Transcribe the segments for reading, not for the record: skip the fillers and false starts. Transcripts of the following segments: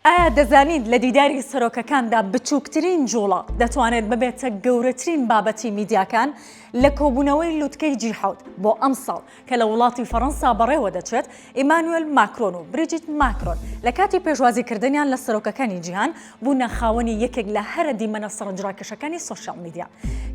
دەزانین لە دیداری سەرۆکەکاندا بچووکترین جوڵە دەتوانێت ببێتە گەورەترین بابەتی میدیاکان لە کۆبوونەوەی لووتکەی G7 بۆ ئەم ساڵ کە لە وڵاتی فەڕەنسا بەڕێوە دەچێت. ئیمانوئێل ماکرۆن و بریجیت ماکرۆن لە کاتی پێشوازیکردنیان لە سەرۆکەکانی جیهان بوونە خاوەنی یەکێک لە هەرە دیمەنە سەرنجڕاکێشەکانی سۆشیال میدیا.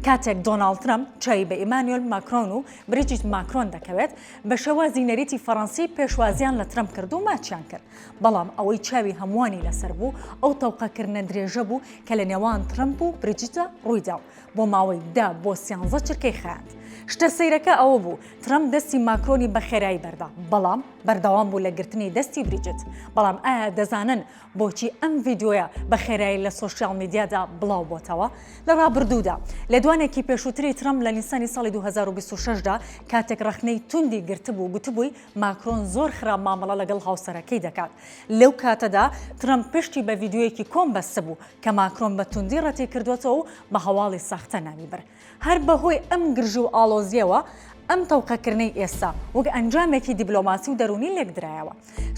کاتێک دۆناڵد ترامپ چای بە ئیمانوئێل ماکرۆن و بریجیت ماکرۆن دەکەوێت بە شێوازی نەریتی فەڕەنسی پێشوازیان لە ترامپ کرد و ماچیان کرد، بەڵام ئەوەی چاوی هەمووانی لەسەر بوو ئەو تەوقەکردنە درێژە بوو کە لە نێوان ترامپ و بریجیتە ڕوویدا بۆ ماوەی 10 بۆ 13 چرکەی خایاند. شتە سەیرەکە ئەوە بوو ترامپ دەستی ماکرۆنی بە خێرایی بەردا، بەڵام بەردەوام بوو لە گرتنی دەستی بریجیت. بەڵام ئایا دەزانن بۆچی ئەم ڤیدیۆیە بە خێرایی لە سۆشیال میدیادا بڵاو بۆتەوە؟ لە ڕابردوودا لە دوانێکی پێشووتری ترامپ لە نیسانی ساڵی 2026دا کاتێک ڕخنەی توندی گرتبوو گوتبووی ماکرۆن زۆر خراپ مامەڵە لەگەڵ هاوسەرەکەی دەکات. لەو کاتەدا ترامپ پشتی بە ڤیدیۆیەکی کۆم بەستە بوو کە ماکرۆن بە توندی ڕەتی کردوێتەوە و بە هەواڵی ساختە نامی بر. هەر بەهۆی ئەم گرژ و ئاڵۆزیەوە ئەم تەوقەکردنەی ئێستا وەک ئەنجامێکی دیبلۆماسی و دەرونی لێکدرایەوە.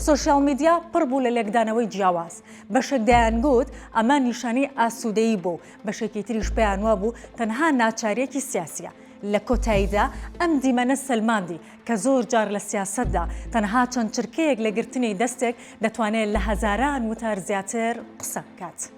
سۆشیال میدیا پڕ بوو لە لێکدانەوەی جیاواز. بەشێک دەیانگوت ئەمە نیشانەی ئاسوودەیی بوو، بەشێکی تریش پێیان وە بوو تەنها ناچاریەکی سیاسیە. لە کۆتاییدا ئەم دیمەنە سەلماندی کە زۆر جار لە سیاسەتدا تەنها چەند چرکەیەک لە گرتنی دەستێک دەتوانێت لە هەزاران وتار زیاتر قسە بکات.